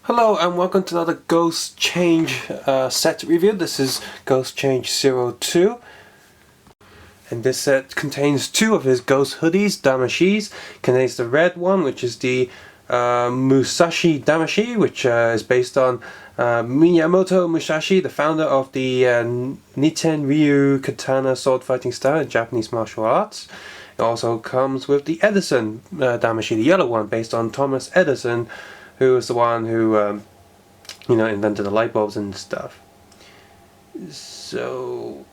Hello and welcome to another Ghost Change set review. This is Ghost Change 02. And this set contains two of his ghost hoodies, Damashiis. Contains the red one, which is the Musashi Damashii, which is based on Miyamoto Musashi, the founder of the Niten Ryu Katana sword fighting style in Japanese martial arts. It also comes with the Edison Damashii, the yellow one, based on Thomas Edison, who was the one who, invented the light bulbs and stuff. So,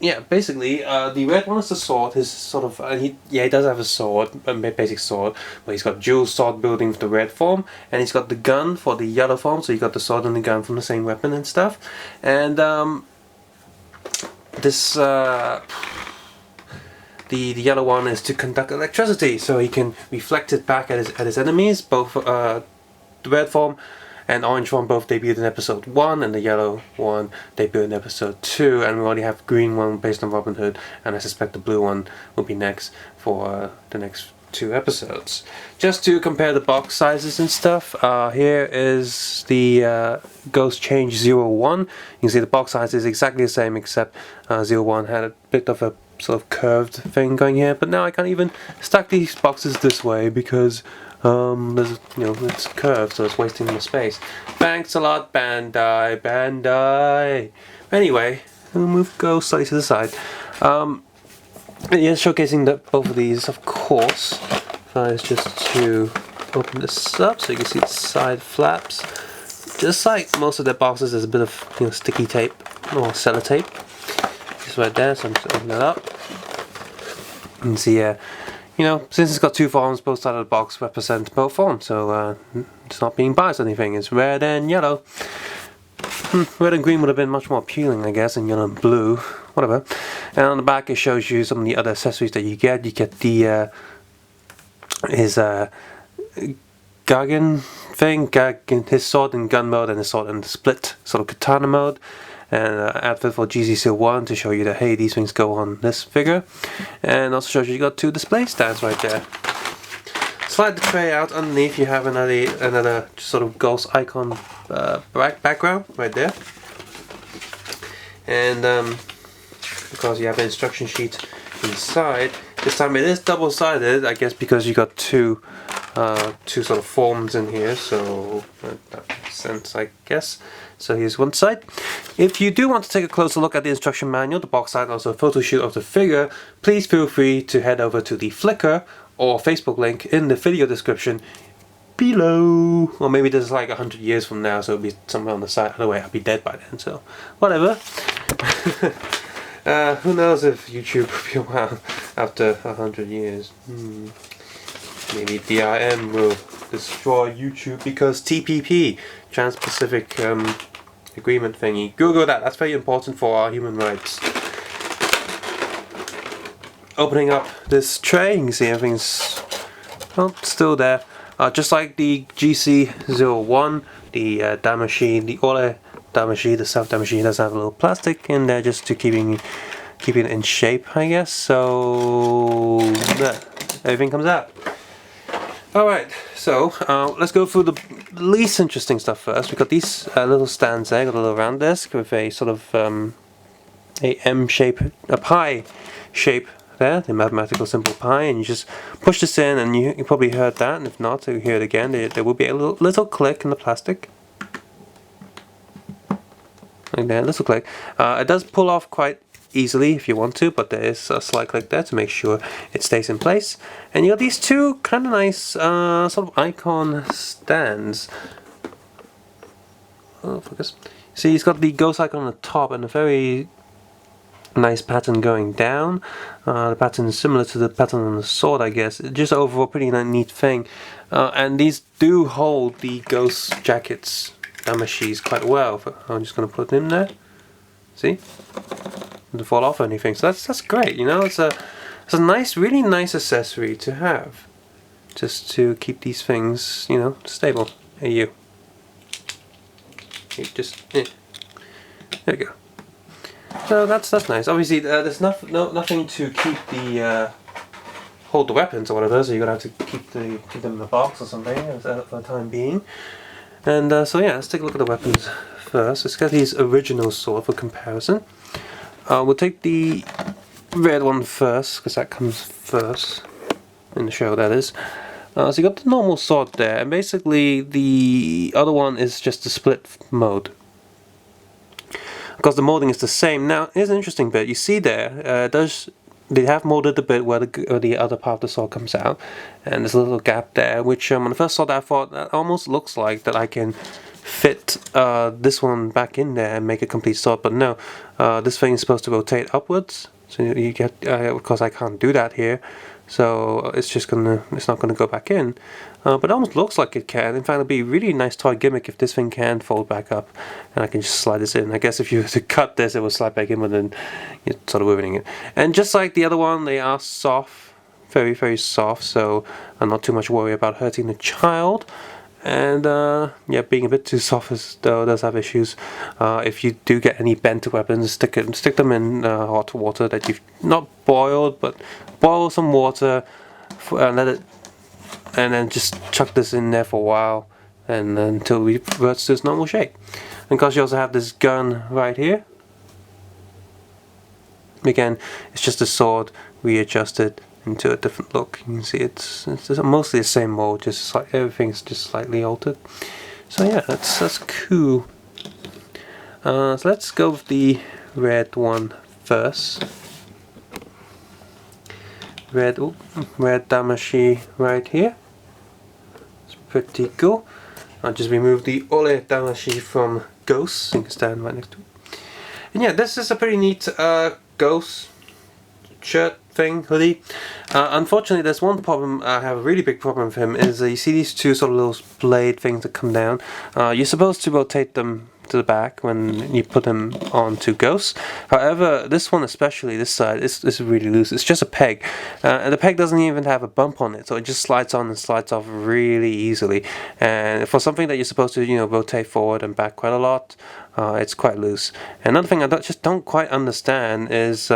yeah, basically, the red one is the sword. His sort of, he does have a sword, a basic sword, but he's got dual sword building for the red form, and he's got the gun for the yellow form. So you got the sword and the gun from the same weapon and stuff. And this. The yellow one is to conduct electricity, so he can reflect it back at his enemies. Both the red form and orange form both debuted in episode 1, and the yellow one debuted in episode 2. And we already have the green one based on Robin Hood, and I suspect the blue one will be next for the next 2 episodes. Just to compare the box sizes and stuff, here is the Ghost Change 01. You can see the box size is exactly the same, except 01 had a bit of a sort of curved thing going here, but now I can't even stack these boxes this way because there's, it's curved, so it's wasting my space. Thanks a lot, Bandai. Anyway, we'll go slightly to the side. Yeah, showcasing both of these, of course. Is just to open this up so you can see the side flaps. Just like most of their boxes, there's a bit of sticky tape or sellotape. Just right there, so I'm just opening that up. You can see, since it's got 2 forms, both sides of the box represent both forms, so it's not being biased or anything. It's red and yellow. Red and green would have been much more appealing, I guess, and yellow and blue, whatever. And on the back, it shows you some of the other accessories that you get. You get the his Gagen thing, his sword in gun mode, and his sword in the split sort of katana mode. And outfit for GC01 to show you that, hey, these things go on this figure. And also shows you got 2 display stands right there. Slide the tray out. Underneath you have another sort of ghost icon background right there. And of course you have an instruction sheet inside. This time it is double-sided, I guess, because you got two sort of forms in here, so that makes sense, I guess. So here's one side. If you do want to take a closer look at the instruction manual, the box art, and also a photo shoot of the figure, please feel free to head over to the Flickr or Facebook link in the video description below. Or maybe this is like 100 years from now, so it'll be somewhere on the side. Other way, I'll be dead by then, so whatever. Who knows if YouTube will be around after 100 years. Maybe DRM will destroy YouTube because TPP, Trans-Pacific Agreement thingy. Google that, that's very important for our human rights. Opening up this tray, you can see everything's still there. Just like the GC01, the Damashii, the Ole Damashii, the South Damashii does have a little plastic in there just to keeping it in shape, I guess. So everything comes out. Alright, so let's go through the least interesting stuff first. We've got these little stands there, got a little round disc with a sort of a M shape, a pi shape there, the mathematical symbol pi, and you just push this in, and you probably heard that, and if not, you hear it again. There will be a little click in the plastic. Like that, little click. It does pull off quite easily if you want to, but there is a slight click there to make sure it stays in place. And you got these 2 kind of nice sort of icon stands. Oh, focus. See, it's got the ghost icon on the top and a very nice pattern going down. The pattern is similar to the pattern on the sword, I guess. Just overall pretty neat thing. And these do hold the ghost jackets, Damashiis, quite well. I'm just going to put them in there. See? To fall off or anything, so that's great. It's a nice, really nice accessory to have, just to keep these things, stable. Hey, you just there you go. So that's nice. Obviously, there's nothing to keep the hold the weapons or whatever, so you're gonna have to keep them in the box or something for the time being. And so yeah, let's take a look at the weapons first. Let's get these original sword for comparison. We'll take the red one first, because that comes first in the show, that is. So you got the normal sword there, and basically the other one is just a split mode. Because the molding is the same. Now, here's an interesting bit. You see there, they have molded the bit where the other part of the sword comes out, and there's a little gap there, which when I first saw that, I thought that almost looks like that I can fit this one back in there and make a complete sword. But no, this thing is supposed to rotate upwards, so you get, of course I can't do that here. So it's not gonna go back in, but it almost looks like it can. In fact, it'd be a really nice toy gimmick if this thing can fold back up, and I can just slide this in. I guess if you were to cut this, it would slide back in, but then you're sort of ruining it. And just like the other one, they are soft, very, very soft. So I'm not too much worry about hurting the child. And yeah, being a bit too soft though does have issues. If you do get any bent weapons, stick them in hot water that you've not boiled, but boil some water and let it, and then just chuck this in there for a while, and until it reverts to its normal shape. And because you also have this gun right here, again, it's just a sword readjusted into a different look. You can see it's mostly the same mold, just like everything's just slightly altered. So yeah, that's cool. So let's go with the red one first. Red Damashii right here. It's pretty cool. I'll just remove the Ole Damashii from Ghost, so you can stand right next to it. And yeah, this is a pretty neat Ghost shirt thing, hoodie. Unfortunately, there's one problem. I have a really big problem with him, is you see these two sort of little blade things that come down. You're supposed to rotate them to the back when you put them onto Ghost. However, this one especially, this side, is really loose. It's just a peg, and the peg doesn't even have a bump on it, so it just slides on and slides off really easily. And for something that you're supposed to, rotate forward and back quite a lot, it's quite loose. And another thing I just don't quite understand is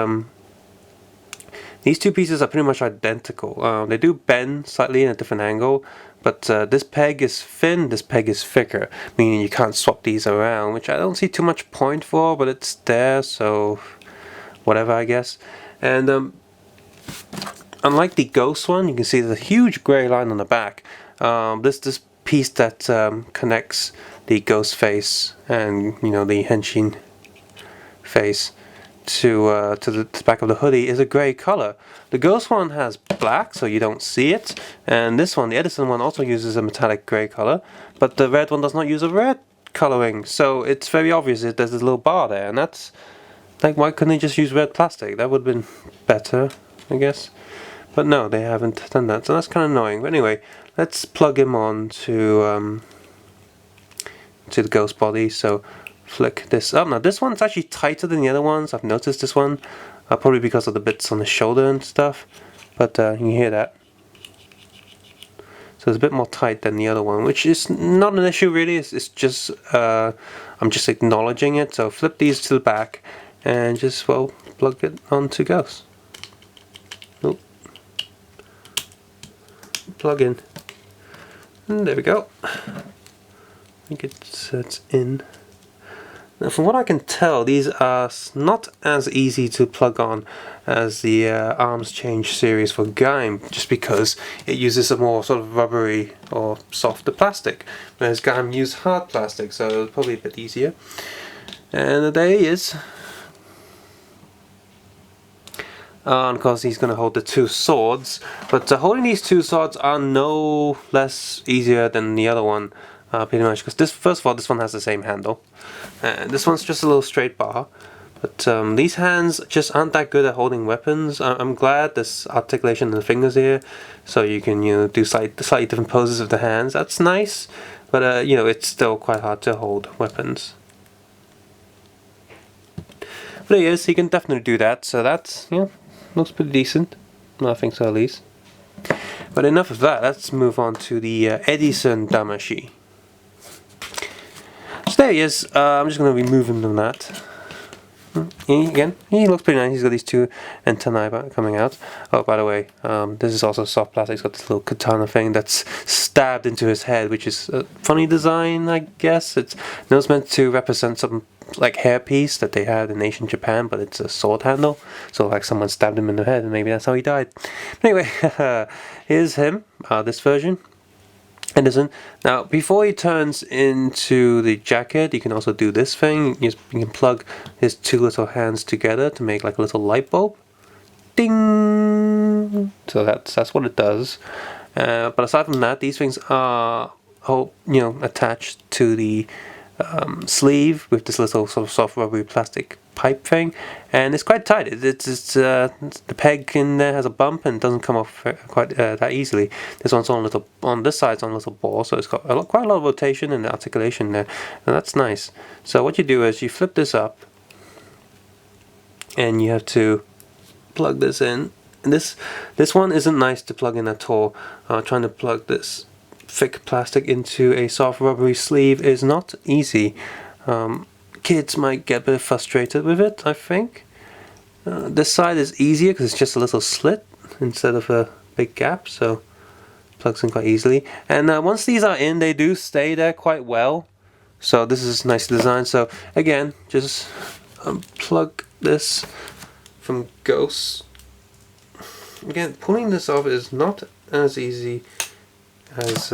these two pieces are pretty much identical. They do bend slightly in a different angle, but this peg is thin, this peg is thicker, meaning you can't swap these around, which I don't see too much point for, but it's there, so whatever, I guess. And unlike the Ghost one, you can see there's a huge grey line on the back. This piece that connects the Ghost face and the Henshin face to the back of the hoodie is a grey color. The Ghost one has black, so you don't see it, and this one, the Edison one, also uses a metallic grey color, but the red one does not use a red coloring, so it's very obvious that there's this little bar there, and that's like, why couldn't they just use red plastic? That would have been better, I guess. But no, they haven't done that, so that's kind of annoying. But anyway, let's plug him on to the Ghost body. So flick this up. Now this one's actually tighter than the other ones. I've noticed this one, probably because of the bits on the shoulder and stuff, but you can hear that. So it's a bit more tight than the other one, which is not an issue really. It's just I'm just acknowledging it. So flip these to the back and just plug it onto Ghost. Nope. Plug in, and there we go. I think it's in. Now, from what I can tell, these are not as easy to plug on as the Arms Change series for Gaim, just because it uses a more sort of rubbery or softer plastic, whereas Gaim used hard plastic, so it's probably a bit easier. And there he is. And of course he's going to hold the two swords, but holding these two swords are no less easier than the other one. Pretty much, because first of all, this one has the same handle, and this one's just a little straight bar. But these hands just aren't that good at holding weapons. I'm glad there's articulation in the fingers here, so you can do slightly different poses of the hands. That's nice, but it's still quite hard to hold weapons. But there he is. He can definitely do that. So that's looks pretty decent. I think so at least. But enough of that. Let's move on to the Edison Damashii. So there he is. I'm just going to remove him from that. Again, he looks pretty nice. He's got these two antennae coming out. Oh, by the way, this is also soft plastic. It's got this little katana thing that's stabbed into his head, which is a funny design, I guess. It's meant to represent some like hairpiece that they had in ancient Japan, but it's a sword handle. So like someone stabbed him in the head, and maybe that's how he died. Anyway, here's him, this version. Edison. Now, before he turns into the jacket, you can also do this thing. You can plug his two little hands together to make like a little light bulb. Ding! So that's what it does. But aside from that, these things are attached to the sleeve with this little sort of soft rubbery plastic pipe thing, and it's quite tight. The peg in there has a bump and doesn't come off quite that easily. This one's on this side's on a little ball, so it's got quite a lot of rotation and articulation there, and that's nice. So what you do is you flip this up, and you have to plug this in. And this one isn't nice to plug in at all. Trying to plug this thick plastic into a soft rubbery sleeve is not easy. Kids might get a bit frustrated with it, I think. This side is easier because it's just a little slit instead of a big gap, so it plugs in quite easily. And once these are in, they do stay there quite well. So this is nicely designed. So again, just unplug this from Ghost. Again, pulling this off is not as easy as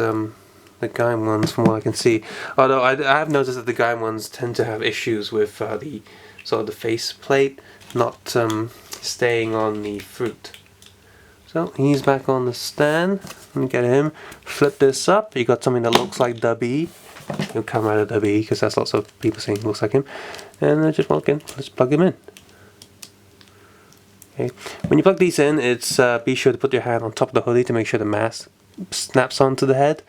the Kamen ones, from what I can see. Although I have noticed that the Kamen ones tend to have issues with the sort of the face plate not staying on the fruit. So he's back on the stand. Let me get him. Flip this up. You got something that looks like Dubby. He'll come out of Dubby because that's lots of people saying it looks like him. And just walk in. Let's plug him in. Okay. When you plug these in, it's be sure to put your hand on top of the hoodie to make sure the mask snaps onto the head.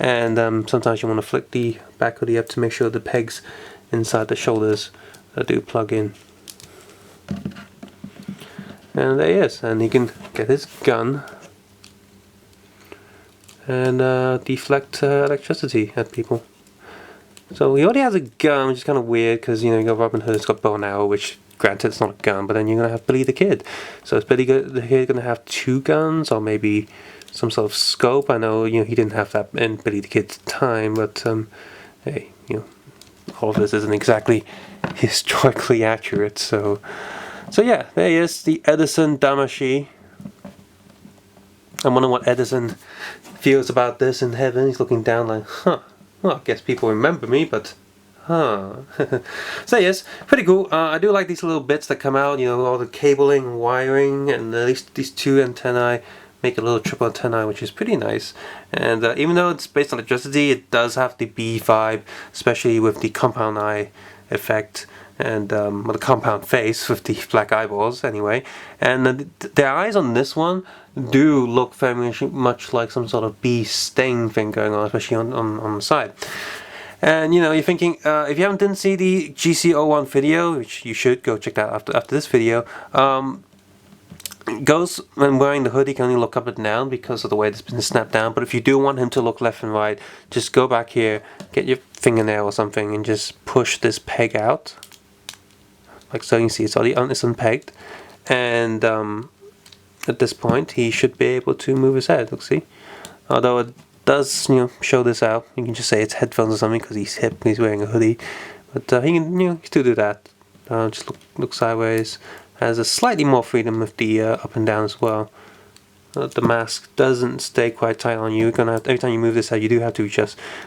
And sometimes you want to flick the back hoodie up to make sure the pegs inside the shoulders do plug in. And there he is, and he can get his gun and deflect electricity at people. So he already has a gun, which is kind of weird because you got Robin Hood, it's got bow and arrow, which granted it's not a gun, but then you're gonna have Billy the Kid. So is Billy the Kid gonna have two guns or maybe some sort of scope? I know he didn't have that in Billy the Kid's time, but hey, all of this isn't exactly historically accurate. So yeah, there he is, the Edison Damashii. I'm wondering what Edison feels about this in heaven. He's looking down like, huh. Well, I guess people remember me, but huh. So yes, pretty cool. I do like these little bits that come out. All the cabling and wiring, and at least these two antennae make a little triple antennae, which is pretty nice. And even though it's based on electricity, it does have the B vibe, especially with the compound eye effect and the compound face with the black eyeballs anyway. And the eyes on this one do look very much like some sort of bee sting thing going on, especially on the side. And you're thinking, if you didn't see the GC01 video, which you should go check that out after this video, Ghost, when wearing the hoodie, can only look up and down because of the way it's been snapped down. But if you do want him to look left and right, just go back here, get your fingernail or something, and just push this peg out. Like so, you can see it's unpegged. And at this point, he should be able to move his head. Look, see? Although it does, show this out. You can just say it's headphones or something because he's hip and he's wearing a hoodie. But he can, still do that. Just look sideways. Has a slightly more freedom with the up and down as well. The mask doesn't stay quite tight on you. You're gonna every time you move this head, you do have to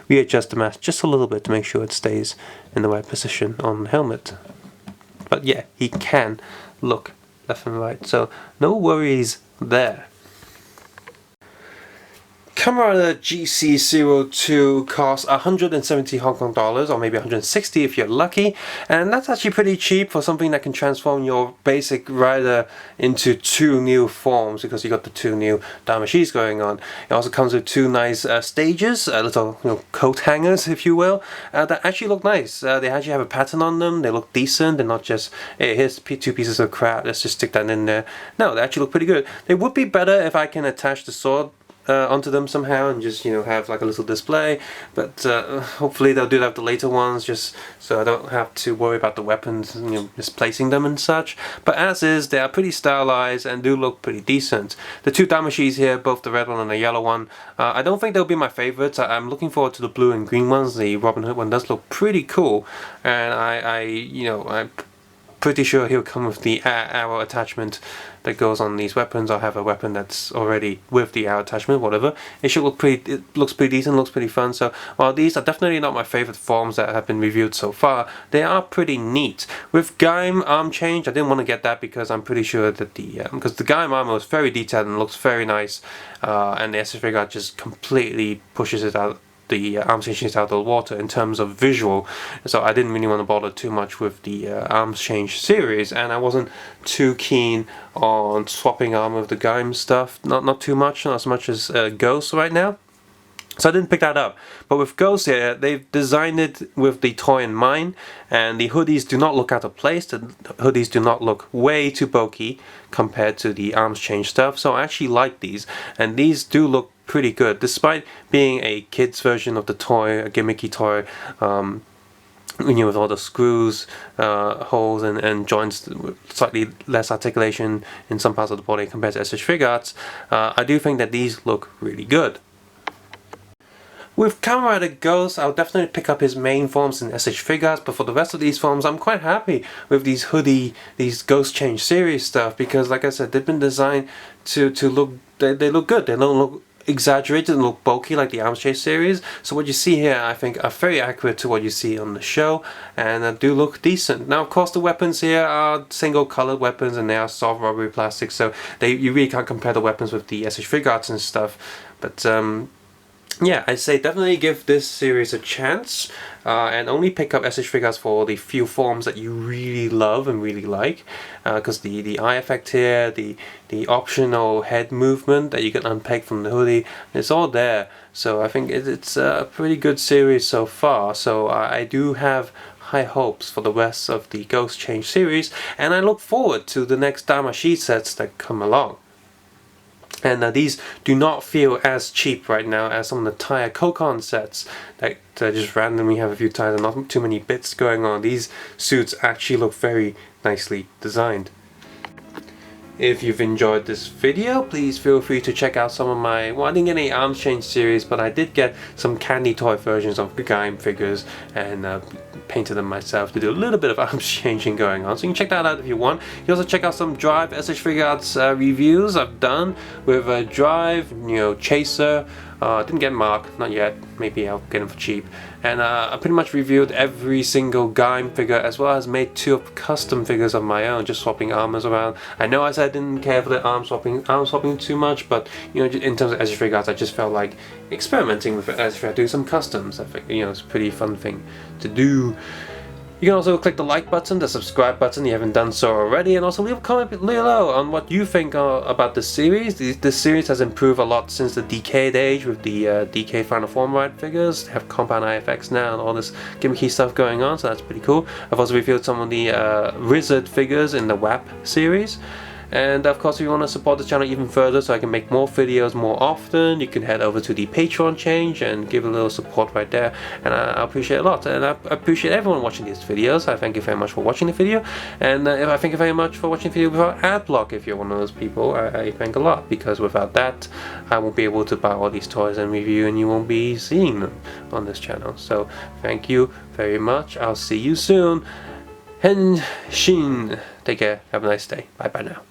readjust the mask just a little bit to make sure it stays in the right position on the helmet. But yeah, he can look left and right, so no worries there. Camera GC02 costs 170 Hong Kong dollars, or maybe 160 if you're lucky, and that's actually pretty cheap for something that can transform your basic rider into two new forms, because you got the two new Damashis going on. It also comes with two nice stages, little coat hangers, if you will, that actually look nice. They actually have a pattern on them. They look decent. They're not just, hey, here's two pieces of crap, let's just stick that in there. No, they actually look pretty good. They would be better if I can attach the sword onto them somehow and just, you know, have like a little display. But hopefully they'll do that with the later ones, just so I don't have to worry about the weapons, you know, misplacing them and such. But as is, they are pretty stylized and do look pretty decent. The two Damashis here, both the red one and the yellow one, I don't think they'll be my favorites. I'm looking forward to the blue and green ones. The Robin Hood one does look pretty cool, and I'm pretty sure he'll come with the arrow attachment that goes on these weapons. I'll have a weapon that's already with the arrow attachment, whatever. It should look pretty, it looks pretty decent, looks pretty fun. So while these are definitely not my favorite forms that have been reviewed so far, they are pretty neat. With Gaim arm change, I didn't want to get that because I'm pretty sure that because the Gaim armor is very detailed and looks very nice, and the SS figure just completely pushes it out. The arms change out of the water in terms of visual, so I didn't really want to bother too much with the arms change series, and I wasn't too keen on swapping armor with the Gaim stuff. Not too much, not as much as Ghost right now. So I didn't pick that up. But with Ghost here, they've designed it with the toy in mind, and the hoodies do not look out of place. The hoodies do not look way too bulky compared to the arms change stuff. So I actually like these, and these do look pretty good, despite being a kid's version of the toy, a gimmicky toy. You know, with all the screws, holes and joints, with slightly less articulation in some parts of the body compared to SH Figuarts, I do think that these look really good. With Kamen Rider Ghost, I'll definitely pick up his main forms in SH Figuarts, but for the rest of these forms, I'm quite happy with these these Ghost Change series stuff, because like I said, they've been designed to look, they look good. They don't look exaggerated and look bulky like the Arms Chase series. So what you see here, I think, are very accurate to what you see on the show, and do look decent. Now, of course, the weapons here are single colored weapons, and they are soft rubbery plastic, so you really can't compare the weapons with the SH Figuarts and stuff. But yeah, I'd say definitely give this series a chance, and only pick up SH Figuarts for the few forms that you really love and really like, because the eye effect here, the optional head movement that you can unpeg from the hoodie, it's all there. So I think it's a pretty good series so far. So I do have high hopes for the rest of the Ghost Change series, and I look forward to the next Damashii sets that come along. And these do not feel as cheap right now as some of the Tire Kokon sets that just randomly have a few tires and not too many bits going on. These suits actually look very nicely designed. If you've enjoyed this video, please feel free to check out some of my, well, I didn't get any arms change series, but I did get some candy toy versions of Gaim figures, and painted them myself to do a little bit of arms changing going on. So you can check that out if you want. You can also check out some Drive SH Figuarts reviews I've done with Drive, you know, Chaser. Didn't get Mark, not yet. Maybe I'll get him for cheap. And I pretty much reviewed every single Gaim figure, as well as made 2 custom figures of my own, just swapping armors around. I know I said I didn't care for the arm swapping too much, but you know, in terms of SH Figuarts, I just felt like experimenting with it as if I do some customs. I think, you know, it's a pretty fun thing to do. You can also click the like button, the subscribe button if you haven't done so already, and also leave a comment below on what you think about this series. This series has improved a lot since the Decade age with the DK Final Form Ride figures. They have compound IFX now and all this gimmicky stuff going on, so that's pretty cool. I've also reviewed some of the Wizard figures in the WAP series. And of course, if you want to support the channel even further so I can make more videos more often, you can head over to the Patreon change and give a little support right there, and I appreciate it a lot. And I appreciate everyone watching these videos. I thank you very much for watching the video, and I thank you very much for watching the video without ad block. If you're one of those people, I thank a lot, because without that I won't be able to buy all these toys and review, and you won't be seeing them on this channel. So thank you very much. I'll see you soon. Henshin. Take care. Have a nice day. Bye bye now.